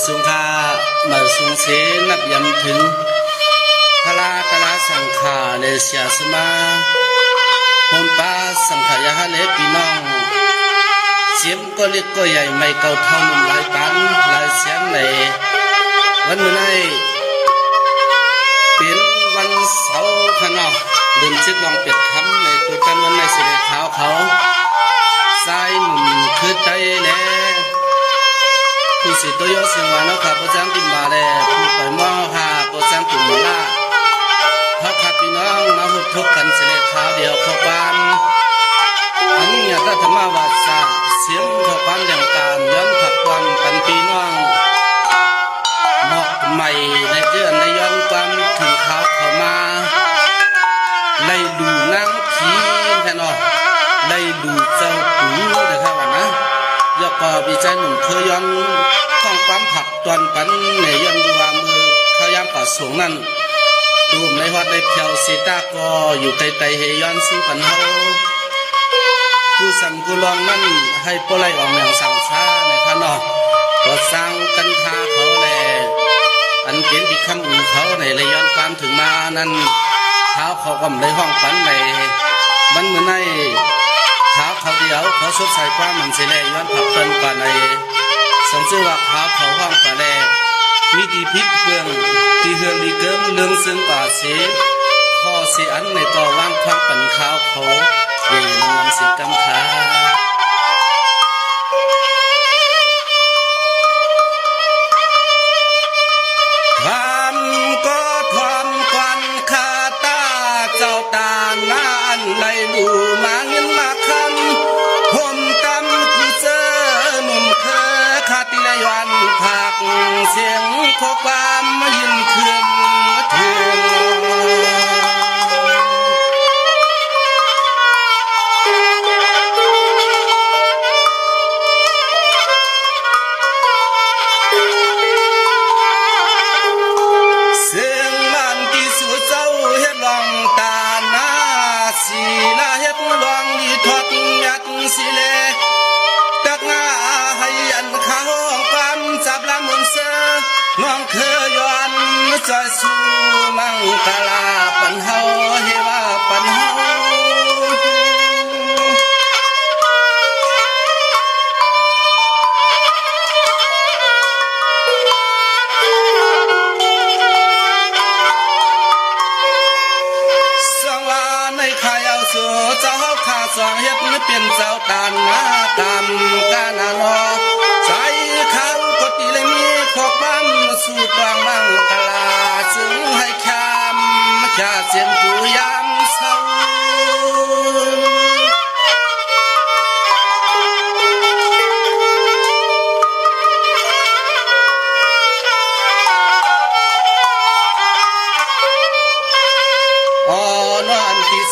สุงคาเมื่อสุงเสนับยำถึงพลากลาสังขาเลเสียสมาโฮมป้าสังขายาเลปีน้องเสียมก็เล็กก็ใหญ่ไม่เก่าเท่านุ่มลายปันลายเสียงเลยวันมื้อนี้เป็นวันเสาร์ขนอกเดินชิดลองเป็ดคำในตัวกันวันในสิเดขาวเขาสายหนุ่มคือใจแน่ผู้สิตัวยอเสียงหวานนะครับผู้จ้างติมาแลผู้ปล่อยมอหาผู้จ้างติมาล่าพักขับพี่น้องมาหุบทุกกันสิเดขาวเดียวเข้าบ้านอันนี้อยากได้ธรรมวาสาเสียงเข้าบ้านอย่างการย้อนผักความกันพี่น้องเหมาะใหม่ในเดือนในย้อนความถึงเขาเข้ามาไล่ดูนางผีแค่นอไล่ดูเจ้าปู่นะครับว่านะยกก็วิจัยหนุ่มเคยย้อนข้องความผักตอนปันในย้อนดูว่ามือเขาย่างป่าสูงนั่นดูในฮอดในเพียวสีตาก็อยู่ไกลๆให้ย้อนซื้อปันเฮาผู้สั่งกูลองนั่นให้ปไลออกอย่างสั่งช้าในข้างนอกก็สร้างกันทาเขาแลอันเป็นที่คำอู่เขาในเลยย้อนความถึงมานั้นเท้าเขาก็ไม่ห้องปันในมันเหมือนในเท้าเขาเดียวเขาสดใสความมันเสียแรงย้อนผักเตินกว่าในสังเกตว่าเท้าเขาห้องกว่าแลมีดีพิษเพื่องที่เฮืองดีเกิมเรื่องซึ่งกว่าเสียข้อเสียอันในต่อว่างความปั่นข้าวเขาเย็นมันสิกำขาความก็ความควันคาตาเจ้าตานานในดูมาเงินมาคำห่มตำผู้เจอหนุ่มเคอคาติลายวันผักเสียงขอความยินคืนถึงสีลาเฮ็ดลองดีทอดยัดสิเลตักงาให้อันข้าวความจับละมุนเสือน้องเคยย้อนจอยสู่มังกลาปันเฮาเฮว่าปันเฮาเจ้าข้าสองเฮ็ดเปลี่ยนเจ้าตานมาตามกาณานอใจเขาก็ตีเลยมีขอกบ้านสู่ตวงมังกลาจึงให้คำชาเสียงผู้ยามเศร้า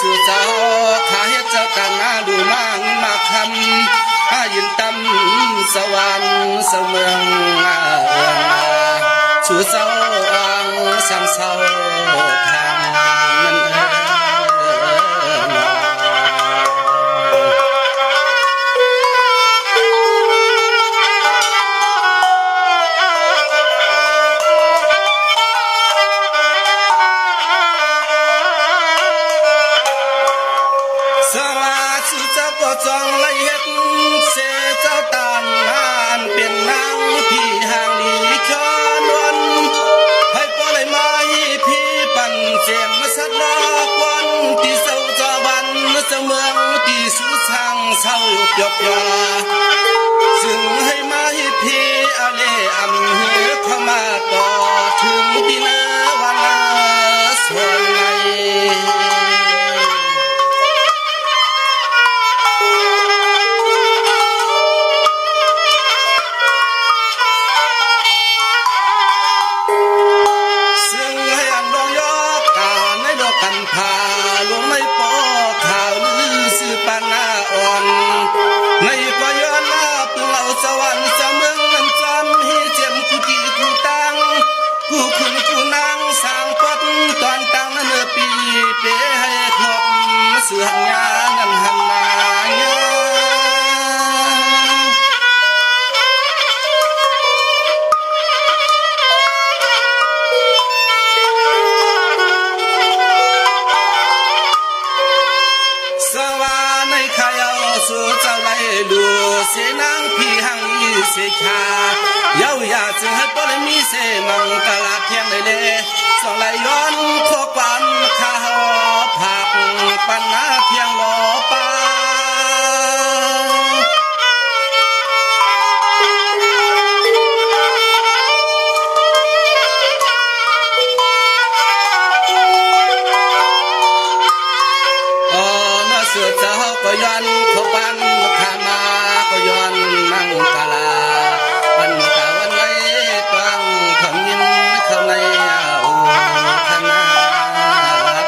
สู่เจ้าข้าเฮ็ดเจ้าตานาดูมางมาคำอายินตำสวรรค์เสมืองสู่เจ้าอังสังเศร้าทางนั้นจองละเอียดเสเจ้าตานนานเป็นนางพี่ห่างดีชอนวนให้ปล่อยมาพี่ปั่นเสียมมาสัดลอกวันที่เศร้าจอวันเสมืองที่สุดทางเศร้าหยบยอซึ่งให้มาพี่อาเลอำเหือเข้ามาต่อถึงที่นาวันส่วนไหนกันพาลงไม่ปอข่าวลือสื่อปานาอ่อนในก็ย้อนลาเปล่าสวรรค์เจ้าเมืองนั้นจำให้เจ็มกูที่กูตังกูคุณกูนางสร้างปัดตอนตังนั้นปีเปให้ครบเสื่อหงานั้นหันนาญา เสขายาวยาจึงให้ปเลยมีเสมังกลาเทียงเลยเลสองไหลย้อนข้อความข้าผักปันนาเทียงหล่อปาเสือเจ้าก็ย้อนขบันขามาก็ย้อนมังกลาวันกาวันไหนต้องทำยินเข้าในอุทนา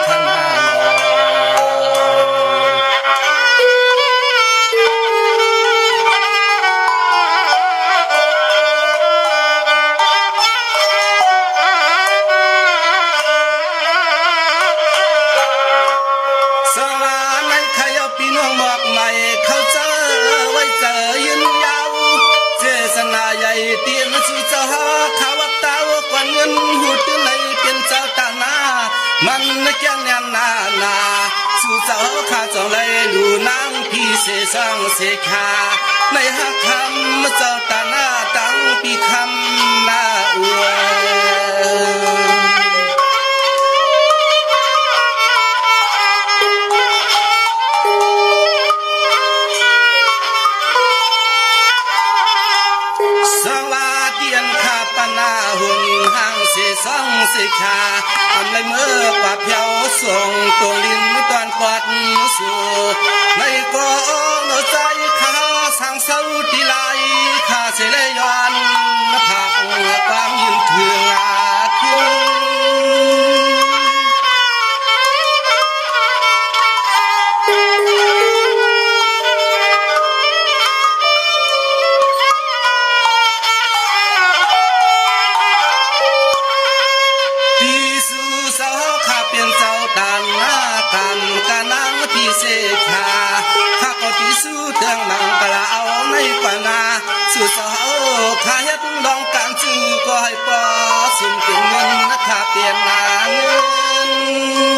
ธนาพี่น้องมากมายเขาเจอไว้เจอยืนยาวเจษนาใหญ่เตียนสู่เจ้าข้าวตาวกว่าเงินหูตื้อในเป็นเจ้าตาหน้ามันแก่นแนมนาสู่เจ้าข้าจองเลยดูนางพี่เสสังเสขาในหักคำเจ้าตาหน้าตั้งปีคำนาอวยนาหุ่นห้างเสซองเสขาทำเลยเมื่อป่าเพียวส่งตัวลิ้นตอนกอดสู่ในกองใจข้าสั่งเศร้าที่ไหลข้าเสลยอนผักความยืนเถื่อนขึ้นกานังพี่เสขะข้าก็ที่สู้เตืองมังกลาเอาในปานาสู้สาวข้าเฮ็ดดองการจื้อก็ให้ปอสุ่มเป็นเงินนะข้าเปลี่ยนมาเงิน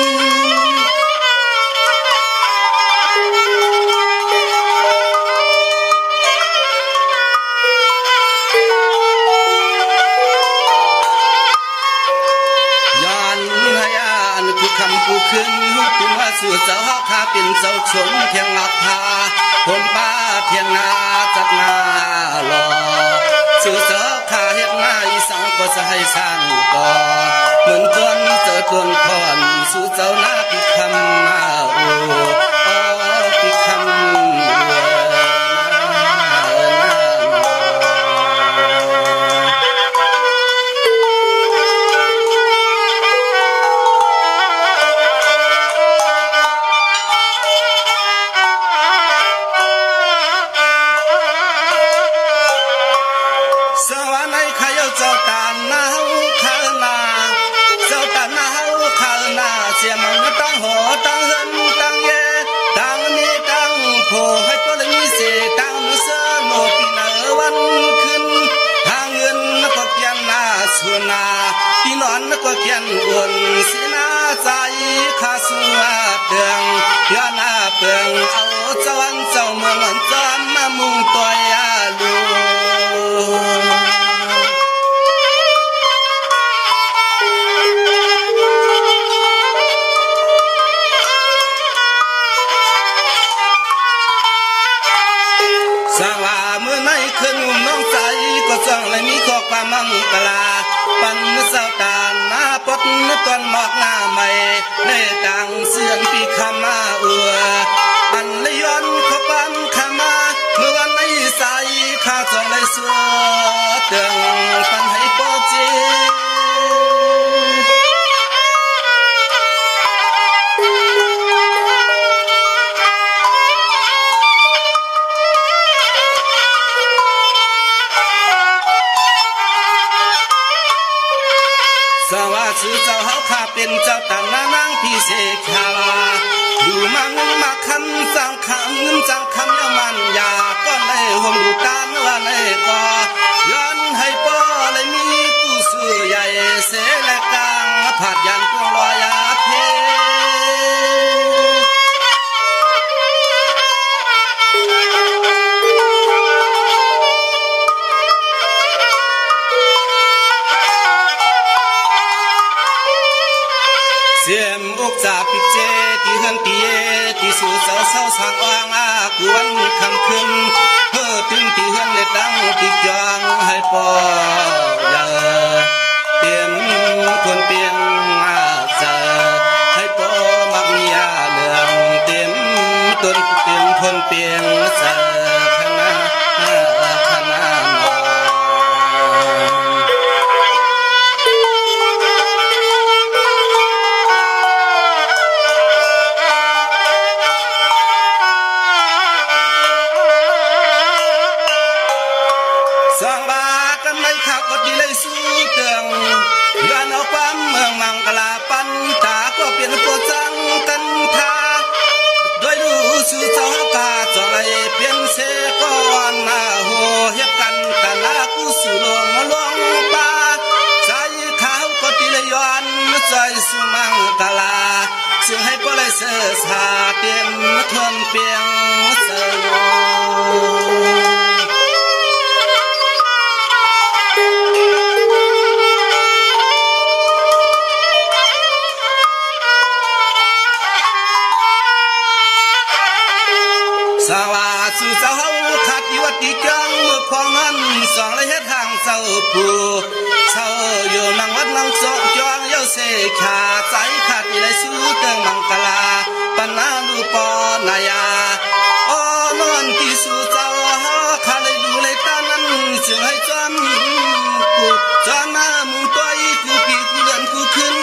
คำผู้ขึ้นเป็นว่าสู่เจ้าข้าเป็นเจ้าชนเทียงอับพาผมป้าเทียงนาจัดนาหล่อสู่เจ้าข้าเฮ็ดนาอีสังก็จะให้สร้างก่อเหมือนจนเจอตนพรสู่เจ้าหน้าพิคำนาโอ้พิคำเสียมันตั้งหัวตั้งเหินตั้งเย่ตั้งนี้ตั้งโผให้ก็เลยมีเสตั้งเสื้อโนปีนาวันขึ้นหาเงินก็เกียนนาส่วนนาที่นอนก็เกียนอุ่นสีนาใจข้าสัวเตืองยานาเปลืองเอาเจ้าวันเจ้าเมืองจอมมามุงตัวยาลูสว่าเมื่อในคืนน้องใจก็จ้องเลยมีข้อความมังกลาปันเศร้าตาหน้าปดตอนหมอกหน้าใหม่ในต่างเสื่อมปีขามาอันเลยย้อนข้อความขามาเมื่อวันในใสข้าจ้องเลยสัวเตืองปันให้ปอเจสว่าชื่อเจ้าเขาข้าเป็นเจ้าต่างนางพี่เสขาวดูมังมาคันจังขังเงินจังคำยามันยาก็เลยห่มดูตานว่าเลยก็ย้อนให้ป้อเลยมีผู้สื่อใหญ่เสและกลางผาดยันพวงลอยาเพส งให้ปอยาเตียนคนเปียงเจอให้ปอมักมีเหลืองเต็มต้นเต็มทนเปียงเจอคณะคณะสร้างบากันไม่ขับก็ดีเลยสู้เตืองย้อนเอาความเมืองมังกลาปันตาก็เปลี่ยนตัวจังกันทาด้วยดูสู่เจ้ากาจอไรเปลี่ยนเสก่อนมาหัวเฮ็ดกันกันลากูสู่ลงมาลงป่าใจขาวก็ดีเลยย้อนใจสู่มังกลาซึ่งให้ก็เลยเสือสาเต็มทนเปียงเสือสวัสดิ์เจ้าขัดยวดดีจังเมื่อพองนั้นสองเลยเฮ็ดทางเจ้าผู้เจ้าอยู่นังวัดนังสองจองเย้าเสขาใจขัดเลยสู้เติงมังกลาปัญหาลูปอนายาอ้อนอนที่สู่เจ้าข้าเลยดูเลยตานั้นจึงให้จำกูจำมามุงตัวอีกูปีกูเดินกูขึ้น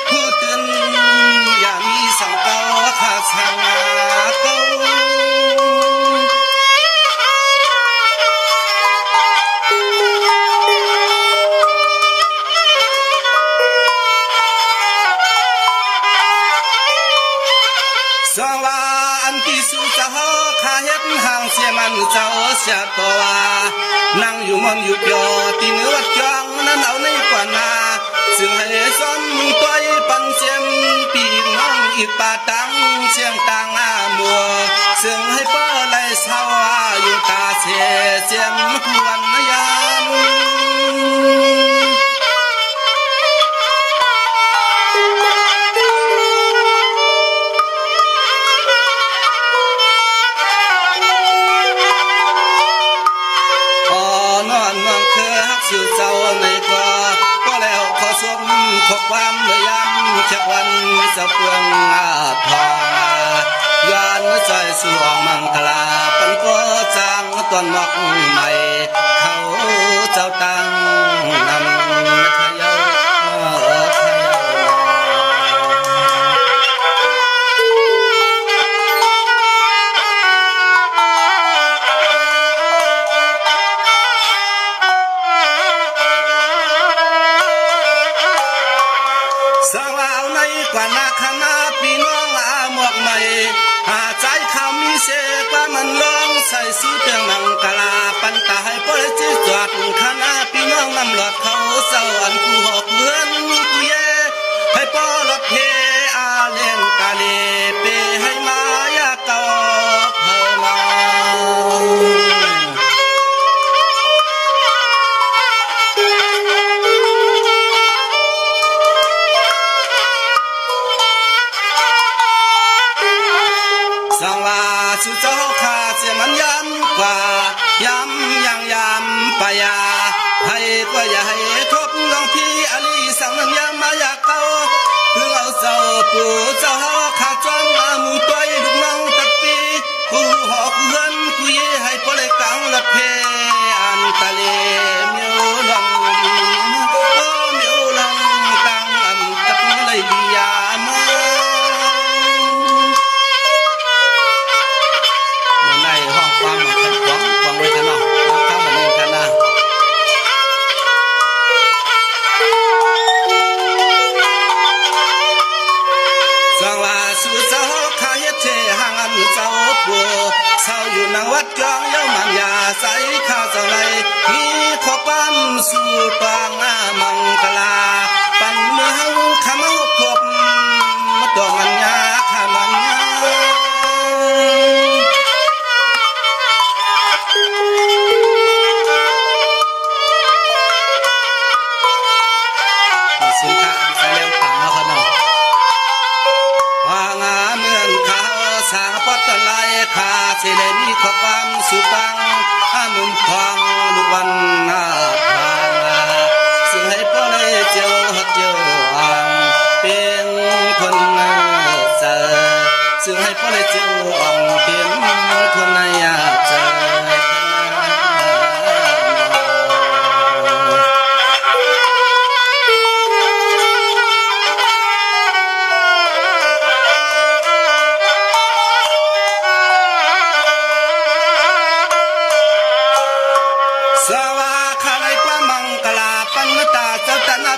กูตื่นอย่ามีสังเกาข้าช่างเก่าสว่าอันที่สู่เจ้าข้าเฮ็ดห่างเสียมันเจ้าเสียตัวนั่งอยู่มอมอยู่เปียวตีเนื้อวัดจองนั้นเอาในกว่านาซึ่งให้ซ้อนตัวปันเสียมปีน้องอีกป่าตังเชียงตังมัวซึ่งให้ป้อไล่เศร้าอยู่ตาเสียเสียมควรยามสู่เจ้าในก็แล้วขอสมขอความเมื่อยำจากวันจะเปลืองทองย้อนใจสู่มังคลาปันก็จางตอนหมอกใหม่เขาเจ้าตังนำขยาสาวในกว่านาคณะพี่น้องหมวกใหม่ใจเขามีเสกว่ามันลองใส่สู้เตียงมังกลาปันตาให้พอได้จีจวดคณะพี่น้องนำหลอดเขาเศร้าอันกูหอกเพื่อนกูเย่ให้ปอรถเพเล่นกาเลเปให้มายาเก่าเพิ่มมาสังว่าสู่เจ้าข้าเสียมันย้ำกว่าย้ำยังย้ำไปยาให้ก็อย่าให้ทบลองพี่อลีสั่งนั้นย้ำมาอยากเก่าเพื่อเอาเจ้าปู่เจ้าข้าจอมมามุงตัวลูกน้องตัดปีกูหอกเงินกูเย่ให้พอเลยกังละเพอันตะเลเมียวลองดีโอ้เมียวลองตังอันตักเลยดียามาความหมายของความไว้กันเนาะข้ามมาเล่นกันนะสว่าสู่เจ้าข้าเฮ็ดเทห่างอันเจ้าปัวเศร้าอยู่นางวัดจองเย้ามันยาใสข้าเจ้าไรมีขอปั้มสู่ปางมังกลาปั่นมือเฮาข้ามาครบมาตัวมันยาข้ามันยาสินค้าใส่เลี้ยงปังแล้วครับเนาะว่างาเมืองเขาสางปอดตะไลขาเสเลมีขอความสุปังมุมทองลูกวัน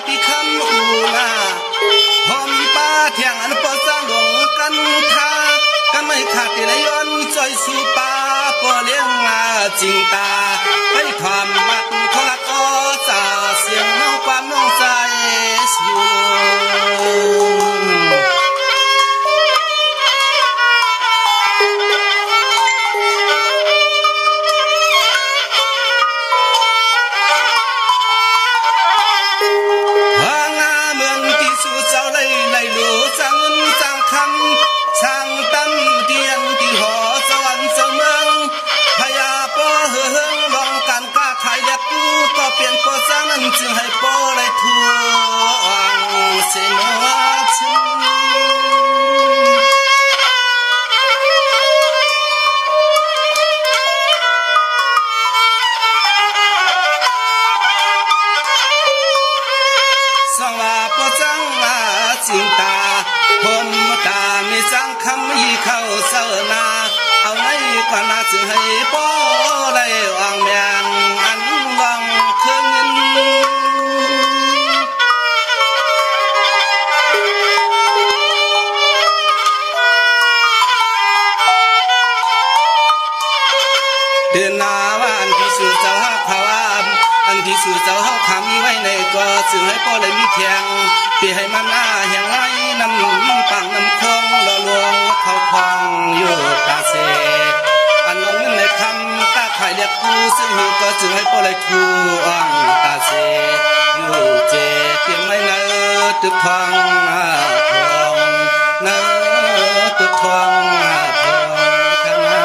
ปีคำอูนาหอมป้าเที่ยงอันปอสร้างหลงกันทากันไม่ขาดที่ละย้อนจอยสู่ป่าปอเลี้ยงจริงตาให้ความมัดทลักอ้อสาเสียงน้องความน้องใจสู่สร้างตั้มเทียนที่หอสวรรค์เสมองพญาปอเฮืองลองการก้าขายเด็กกูก็เปลี่ยนปอสร้างนั้นจึงให้ปอเลยทั่วเสนอชิสว่าปอจังมาจิงตาผมตามีสังคำอีเข้าเสนาเอาในกว่านาจึงให้ปอได้วางแมงอันวังคืนเดือนนาว่าอันที่สุดเจ้าขาวอันที่สุดเจ้าเฮาขามีไว้ในก็จึงให้ปอเลยมีแทงปีให้มันหน้าแห่งไรน้ำปังน้ำคงหล่อลวงเขาพองอยู่ตาเสอันลงในคำตาไข่เรียกกูซึ่งหูก็จึงให้ปอเลยทูอ่างตาเสอยู่เจเตรียมไม่เนื้อตึกทองทองเนื้อตึกทองทองข้างหน้า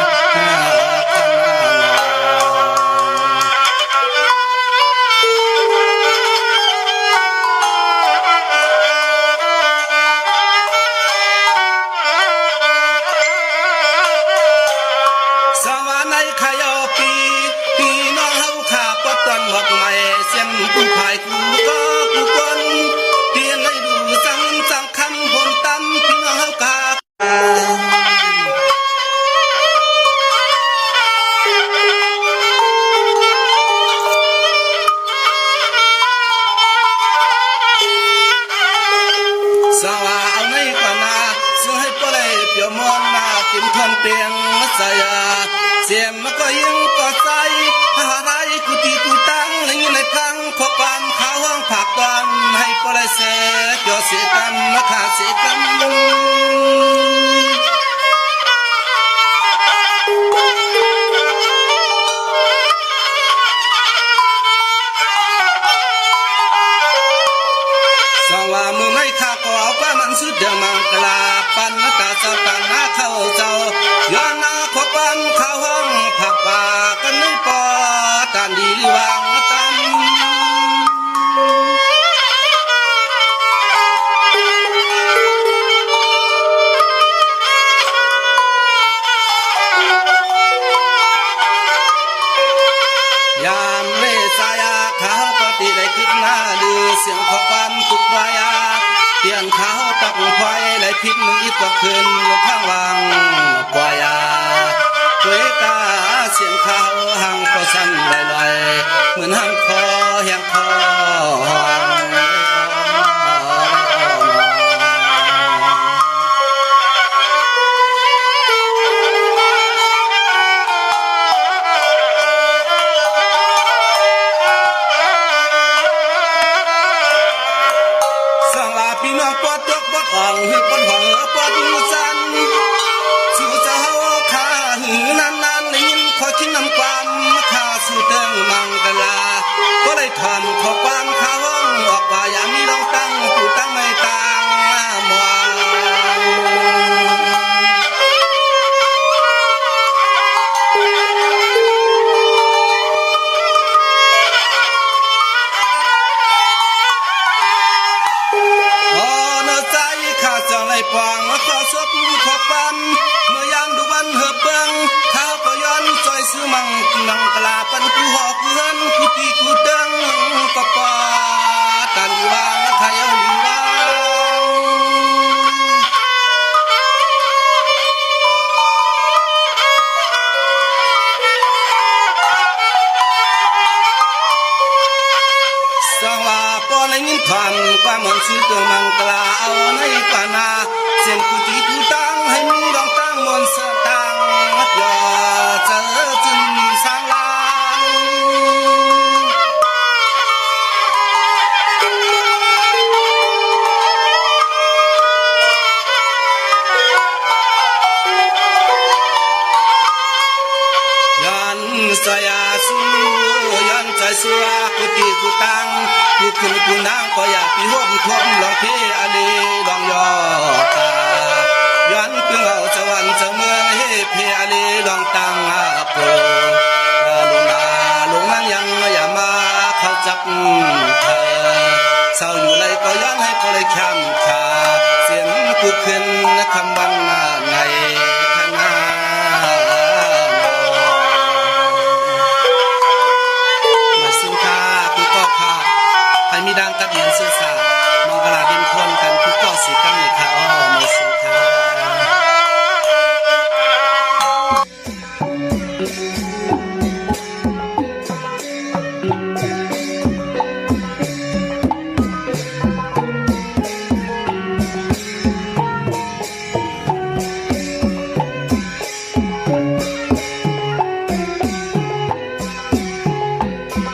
หอกใหม่เสียมผู้ภายกูก็กูคนเตียนให้ดูสังคำผมตั้มพี่น้องเฮากาสว่าเอาในกว่านาซึ่งให้ปล่อยเปียวมอนนากินทอนเปียงสายาเสียมมันก็ยิงก็ใส่หาไรกูตีกูตั้งในในพังขอความข้าวห้องผักตอนให้ปล่อยเสกเกี่ยวเสียกันมาขาดเสียกันสว่ามือไม่ขาก็เอาป้ามันสุดเดียวมังกลาปันตาเจ้าตาหน้าเข้าเจ้าย้อนหน้าขอปันข้าวห้องผักป่ากันไม่ปอตันดีวางตันยามเล่สายาเขาก็ตีได้คิดหน้าดูเสียงขอความตุกวายาเตียนเขาตักไฟเลยพิษมืออีกก็ขึ้นข้างวังกวายาด้วยตาเสียงเขาหังก็สั่นลอยๆเหมือนหังคอแหงคอพี่น้องปอดตกปอดอ่องหือปอดหัวปอดสันสู่เจ้าข้าหือนานๆลิ้นขอคิดนำความข้าสู่เติงมังกลาก็ได้ทำขอความข้าห้องออกว่าอย่ามีลองตั้งผู้ตั้งไม่ต่างมองปองขอศพขอปั๊มเมื่อยามดูวันเหือบเบิงเท้าก็ย้อนจอยซื้อมังกลาปันกูหอกเงินกูตีกูเติงก็ปอตันวางขายเอาลิวางสว่าปอใน ยินผ่านความมันชื่อตัวมังกลาเอาในปานาเสียงกุฏิกูตั้งให้มึงดองตั้งมนต์สตังมัดยอเจอจึงสร้างลางยันสยาสูยันใจสัวกุฏิกูตั้งกูขึ้นกูนางก็อยากปีห่มทมลองเพอลีลองยอตาย้อนเพื่อเอาสวรรค์จะเมืองให้เพอลีลองตั้งอาโปลงนั้นยังอย่ามาเขาจับเธอเศร้าอยู่ไรก็ย้อนให้ก็เลยช้ำขาเสียงกูขึ้นคำวันใน